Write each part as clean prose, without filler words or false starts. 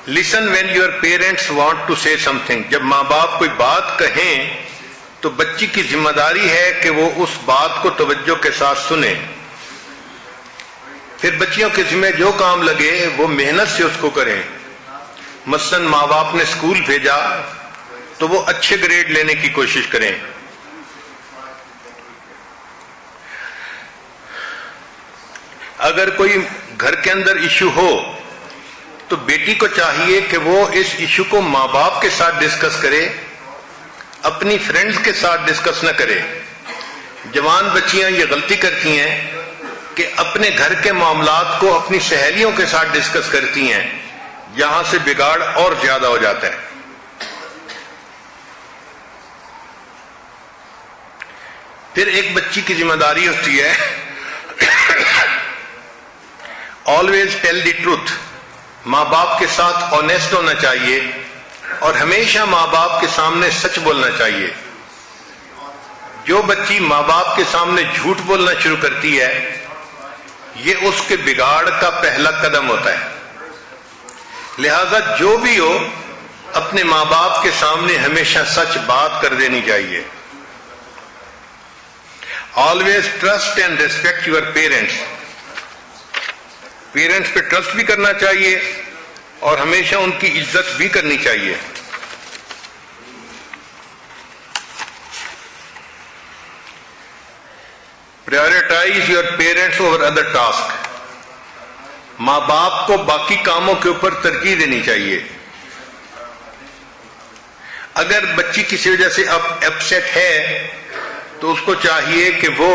Listen when your parents want to say something. جب ماں باپ کوئی بات کہیں تو بچی کی ذمہ داری ہے کہ وہ اس بات کو توجہ کے ساتھ سنے. پھر بچیوں کے ذمہ جو کام لگے وہ محنت سے اس کو کریں. مثلا ماں باپ نے اسکول بھیجا تو وہ اچھے گریڈ لینے کی کوشش کریں. اگر کوئی گھر کے اندر ایشو ہو تو بیٹی کو چاہیے کہ وہ اس ایشو کو ماں باپ کے ساتھ ڈسکس کرے، اپنی فرینڈز کے ساتھ ڈسکس نہ کرے. جوان بچیاں یہ غلطی کرتی ہیں کہ اپنے گھر کے معاملات کو اپنی سہیلیوں کے ساتھ ڈسکس کرتی ہیں، یہاں سے بگاڑ اور زیادہ ہو جاتا ہے. پھر ایک بچی کی ذمہ داری ہوتی ہے آلویز ٹیل دی ٹروتھ. ماں باپ کے ساتھ آنیسٹ ہونا چاہیے اور ہمیشہ ماں باپ کے سامنے سچ بولنا چاہیے. جو بچی ماں باپ کے سامنے جھوٹ بولنا شروع کرتی ہے یہ اس کے بگاڑ کا پہلا قدم ہوتا ہے. لہذا جو بھی ہو اپنے ماں باپ کے سامنے ہمیشہ سچ بات کر دینی چاہیے. Always trust and respect your parents. Parents پہ ٹرسٹ بھی کرنا چاہیے اور ہمیشہ ان کی عزت بھی کرنی چاہیے. Prioritise your parents over other task. ماں باپ کو باقی کاموں کے اوپر ترجیح دینی چاہیے. اگر بچی کسی وجہ سے اپسیٹ ہے تو اس کو چاہیے کہ وہ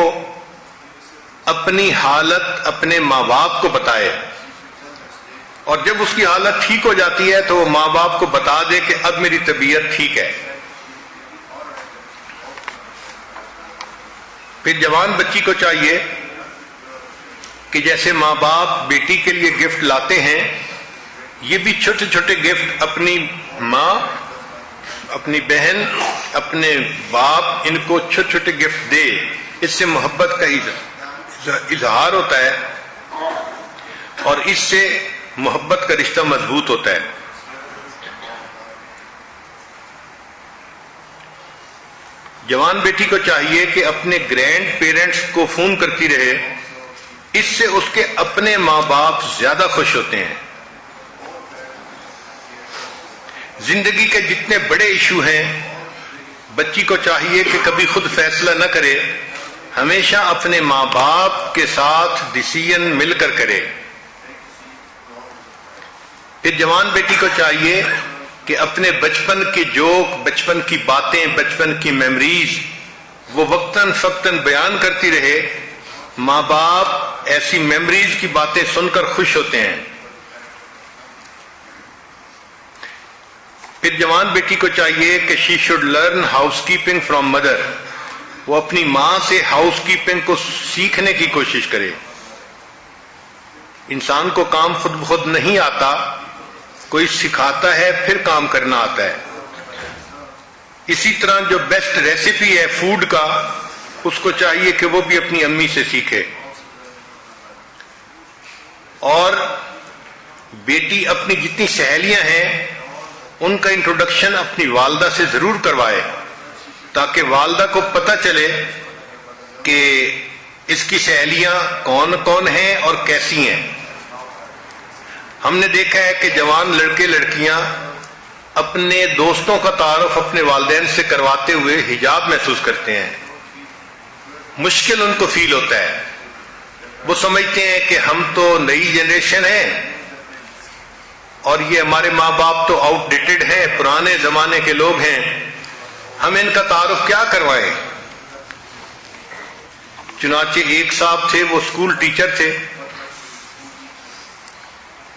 اپنی حالت اپنے ماں باپ کو بتائے، اور جب اس کی حالت ٹھیک ہو جاتی ہے تو وہ ماں باپ کو بتا دے کہ اب میری طبیعت ٹھیک ہے. پھر جوان بچی کو چاہیے کہ جیسے ماں باپ بیٹی کے لیے گفٹ لاتے ہیں یہ بھی چھوٹے چھوٹے گفٹ اپنی ماں، اپنی بہن، اپنے باپ، ان کو چھوٹے چھوٹے گفٹ دے. اس سے محبت کا اظہار ہوتا ہے اور اس سے محبت کا رشتہ مضبوط ہوتا ہے. جوان بیٹی کو چاہیے کہ اپنے گرینڈ پیرنٹس کو فون کرتی رہے، اس سے اس کے اپنے ماں باپ زیادہ خوش ہوتے ہیں. زندگی کے جتنے بڑے ایشو ہیں بچی کو چاہیے کہ کبھی خود فیصلہ نہ کرے، ہمیشہ اپنے ماں باپ کے ساتھ ڈیسیژن مل کر کرے. پھر جوان بیٹی کو چاہیے کہ اپنے بچپن کے جوک، بچپن کی باتیں، بچپن کی میموریز وہ وقتاً فوقتاً بیان کرتی رہے. ماں باپ ایسی میموریز کی باتیں سن کر خوش ہوتے ہیں. پھر جوان بیٹی کو چاہیے کہ she should learn house keeping from mother. وہ اپنی ماں سے ہاؤس کیپنگ کو سیکھنے کی کوشش کرے. انسان کو کام خود بخود نہیں آتا، کوئی سکھاتا ہے پھر کام کرنا آتا ہے. اسی طرح جو بیسٹ ریسیپی ہے فوڈ کا اس کو چاہیے کہ وہ بھی اپنی امی سے سیکھے. اور بیٹی اپنی جتنی سہیلیاں ہیں ان کا انٹروڈکشن اپنی والدہ سے ضرور کروائے تاکہ والدہ کو پتہ چلے کہ اس کی سہیلیاں کون کون ہیں اور کیسی ہیں. ہم نے دیکھا ہے کہ جوان لڑکے لڑکیاں اپنے دوستوں کا تعارف اپنے والدین سے کرواتے ہوئے حجاب محسوس کرتے ہیں. مشکل ان کو فیل ہوتا ہے. وہ سمجھتے ہیں کہ ہم تو نئی جنریشن ہیں اور یہ ہمارے ماں باپ تو آؤٹ ڈیٹڈ ہیں، پرانے زمانے کے لوگ ہیں، ہم ان کا تعارف کیا کروائیں. چنانچہ ایک صاحب تھے، وہ اسکول ٹیچر تھے.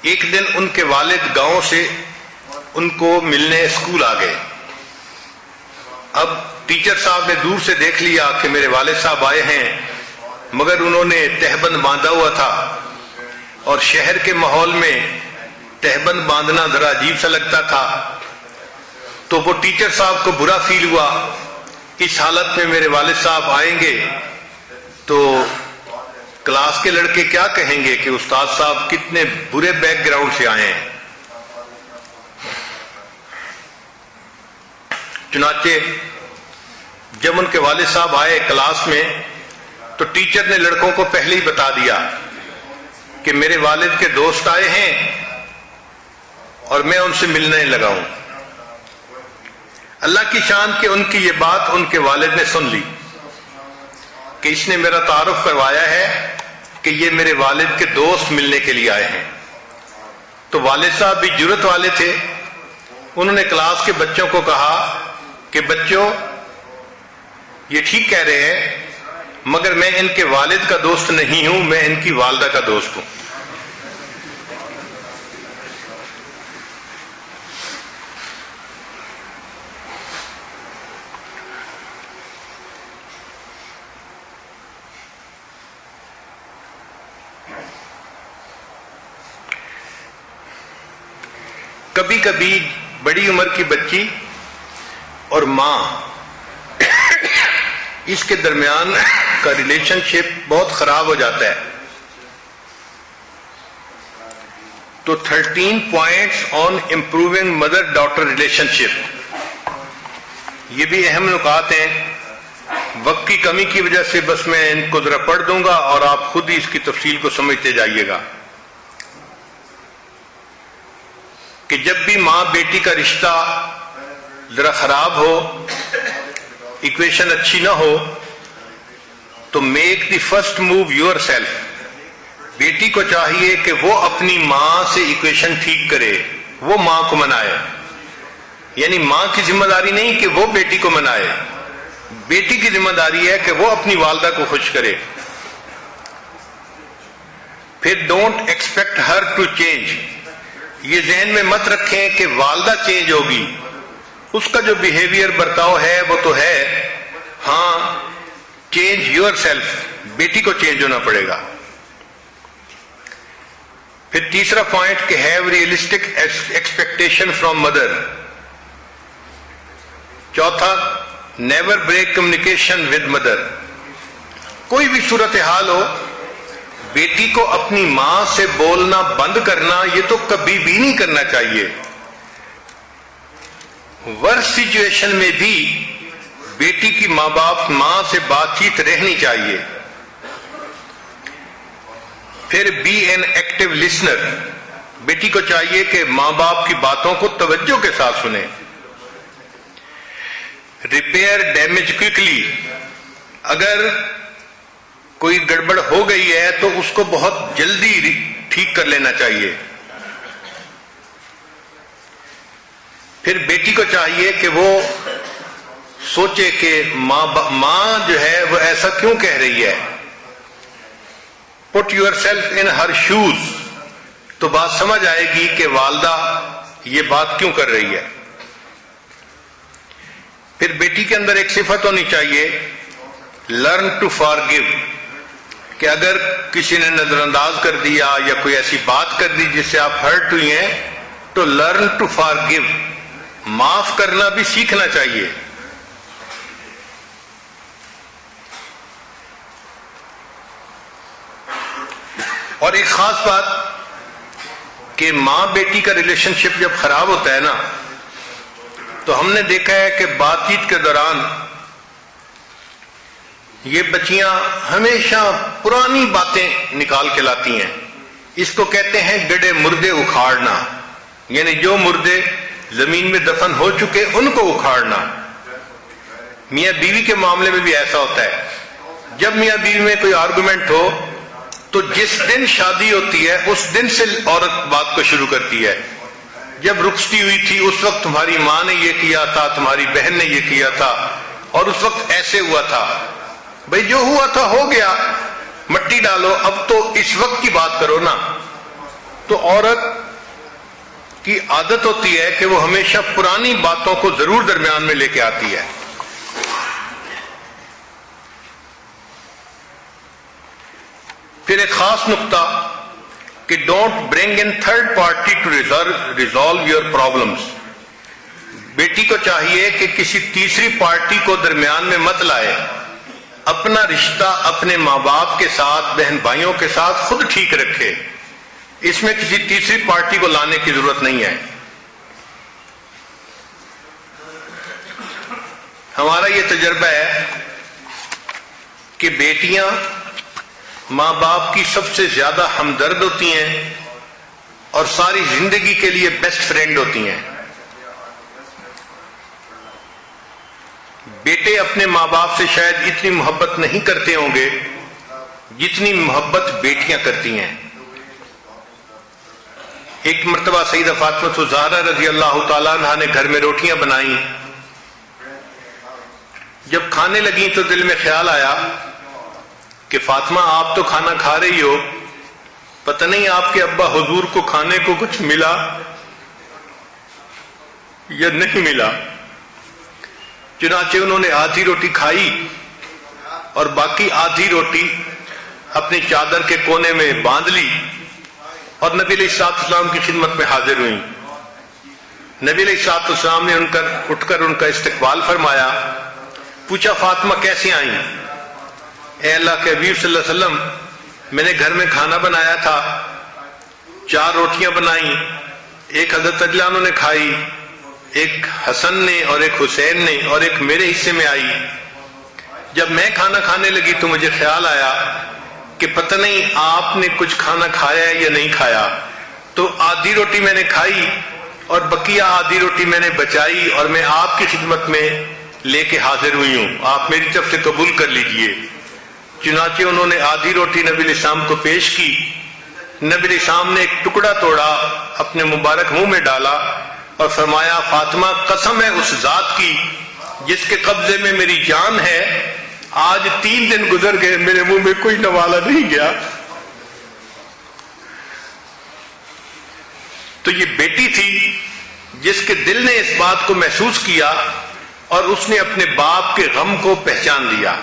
ایک دن ان کے والد گاؤں سے ان کو ملنے اسکول آ گئے. اب ٹیچر صاحب نے دور سے دیکھ لیا کہ میرے والد صاحب آئے ہیں، مگر انہوں نے تہبند باندھا ہوا تھا اور شہر کے ماحول میں تہبند باندھنا ذرا عجیب سا لگتا تھا. تو وہ ٹیچر صاحب کو برا فیل ہوا، اس حالت میں میرے والد صاحب آئیں گے تو کلاس کے لڑکے کیا کہیں گے کہ استاد صاحب کتنے برے بیک گراؤنڈ سے آئے ہیں. چنانچہ جب ان کے والد صاحب آئے کلاس میں تو ٹیچر نے لڑکوں کو پہلے ہی بتا دیا کہ میرے والد کے دوست آئے ہیں اور میں ان سے ملنے لگا ہوں۔ اللہ کی شان کہ ان کی یہ بات ان کے والد نے سن لی کہ اس نے میرا تعارف کروایا ہے کہ یہ میرے والد کے دوست ملنے کے لیے آئے ہیں۔ تو والد صاحب بھی جرأت والے تھے، انہوں نے کلاس کے بچوں کو کہا کہ بچوں یہ ٹھیک کہہ رہے ہیں مگر میں ان کے والد کا دوست نہیں ہوں، میں ان کی والدہ کا دوست ہوں۔ کبھی کبھی بڑی عمر کی بچی اور ماں اس کے درمیان کا ریلیشن شپ بہت خراب ہو جاتا ہے۔ تو 13 points on improving mother daughter relationship, یہ بھی اہم نکات ہیں۔ وقت کی کمی کی وجہ سے بس میں ان کو ذرا پڑھ دوں گا اور آپ خود ہی اس کی تفصیل کو سمجھتے جائیے گا کہ جب بھی ماں بیٹی کا رشتہ ذرا خراب ہو، ایکویشن اچھی نہ ہو، تو make the first move your self. بیٹی کو چاہیے کہ وہ اپنی ماں سے ایکویشن ٹھیک کرے، وہ ماں کو منائے۔ یعنی ماں کی ذمہ داری نہیں کہ وہ بیٹی کو منائے، بیٹی کی ذمہ داری ہے کہ وہ اپنی والدہ کو خوش کرے۔ پھر don't expect her to change, یہ ذہن میں مت رکھیں کہ والدہ چینج ہوگی، اس کا جو بیہیویئر برتاؤ ہے وہ تو ہے، ہاں چینج یور سیلف، بیٹی کو چینج ہونا پڑے گا۔ پھر تیسرا پوائنٹ کہ have realistic expectation from mother. چوتھا never break communication with mother. کوئی بھی صورتحال ہو، بیٹی کو اپنی ماں سے بولنا بند کرنا یہ تو کبھی بھی نہیں کرنا چاہیے۔ ورس سچویشن میں بھی بیٹی کی ماں سے بات چیت رہنی چاہیے۔ پھر بی این ایکٹیو لسنر، بیٹی کو چاہیے کہ ماں باپ کی باتوں کو توجہ کے ساتھ سنیں۔ ریپیئر ڈیمیج کوئکلی، اگر کوئی گڑبڑ ہو گئی ہے تو اس کو بہت جلدی ٹھیک کر لینا چاہیے۔ پھر بیٹی کو چاہیے کہ وہ سوچے کہ ماں جو ہے وہ ایسا کیوں کہہ رہی ہے۔ Put your self in her shoes, تو بات سمجھ آئے گی کہ والدہ یہ بات کیوں کر رہی ہے۔ پھر بیٹی کے اندر ایک صفت ہونی چاہیے لرن ٹو فارگیو، کہ اگر کسی نے نظر انداز کر دیا یا کوئی ایسی بات کر دی جس سے آپ ہرٹ ہوئی ہیں تو لرن ٹو فارگیو، معاف کرنا بھی سیکھنا چاہیے۔ اور ایک خاص بات کہ ماں بیٹی کا ریلیشن شپ جب خراب ہوتا ہے نا، تو ہم نے دیکھا ہے کہ بات چیت کے دوران یہ بچیاں ہمیشہ پرانی باتیں نکال کے لاتی ہیں۔ اس کو کہتے ہیں گڑے مردے اکھاڑنا، یعنی جو مردے زمین میں دفن ہو چکے ان کو اکھاڑنا۔ میاں بیوی کے معاملے میں بھی ایسا ہوتا ہے، جب میاں بیوی میں کوئی آرگومنٹ ہو تو جس دن شادی ہوتی ہے اس دن سے عورت بات کو شروع کرتی ہے، جب رخصتی ہوئی تھی اس وقت تمہاری ماں نے یہ کیا تھا، تمہاری بہن نے یہ کیا تھا، اور اس وقت ایسے ہوا تھا۔ بھئی جو ہوا تھا ہو گیا، مٹی ڈالو، اب تو اس وقت کی بات کرو نا۔ تو عورت کی عادت ہوتی ہے کہ وہ ہمیشہ پرانی باتوں کو ضرور درمیان میں لے کے آتی ہے۔ پھر ایک خاص نقطہ کہ don't bring in third party to resolve your problems. بیٹی کو چاہیے کہ کسی تیسری پارٹی کو درمیان میں مت لائے، اپنا رشتہ اپنے ماں باپ کے ساتھ، بہن بھائیوں کے ساتھ خود ٹھیک رکھے، اس میں کسی تیسری پارٹی کو لانے کی ضرورت نہیں ہے۔ ہمارا یہ تجربہ ہے کہ بیٹیاں ماں باپ کی سب سے زیادہ ہمدرد ہوتی ہیں اور ساری زندگی کے لیے بیسٹ فرینڈ ہوتی ہیں. بیٹے اپنے ماں باپ سے شاید اتنی محبت نہیں کرتے ہوں گے جتنی محبت بیٹیاں کرتی ہیں. ایک مرتبہ سیدہ فاطمہ الزہرا رضی اللہ تعالیٰ عنہا نے گھر میں روٹیاں بنائیں. جب کھانے لگیں تو دل میں خیال آیا کہ فاطمہ آپ تو کھانا کھا رہی ہو، پتہ نہیں آپ کے ابا حضور کو کھانے کو کچھ ملا یا نہیں ملا. چنانچہ انہوں نے آدھی روٹی کھائی اور باقی آدھی روٹی اپنی چادر کے کونے میں باندھ لی اور نبی علیہ الصلوۃ والسلام کی خدمت میں حاضر ہوئیں. نبی علیہ الصلوۃ والسلام نے اٹھ کر ان کا استقبال فرمایا. پوچھا فاطمہ کیسے آئیں؟ اے اللہ کے حبیب صلی اللہ علیہ وسلم، میں نے گھر میں کھانا بنایا تھا، 4 روٹیاں بنائیں، ایک حضرت علی عنہ نے کھائی، ایک حسن نے اور ایک حسین نے اور ایک میرے حصے میں آئی. جب میں کھانا کھانے لگی تو مجھے خیال آیا کہ پتہ نہیں آپ نے کچھ کھانا کھایا ہے یا نہیں کھایا، تو آدھی روٹی میں نے کھائی اور بقیہ آدھی روٹی میں نے بچائی اور میں آپ کی خدمت میں لے کے حاضر ہوئی ہوں، آپ میری طرف سے قبول کر لیجئے. چنانچہ انہوں نے آدھی روٹی نبی علیہ السلام کو پیش کی. نبی علیہ السلام نے ایک ٹکڑا توڑا، اپنے مبارک منہ میں ڈالا اور فرمایا فاطمہ قسم ہے اس ذات کی جس کے قبضے میں میری جان ہے، آج 3 دن گزر گئے میرے منہ میں کوئی نوالا نہیں گیا. تو یہ بیٹی تھی جس کے دل نے اس بات کو محسوس کیا اور اس نے اپنے باپ کے غم کو پہچان لیا.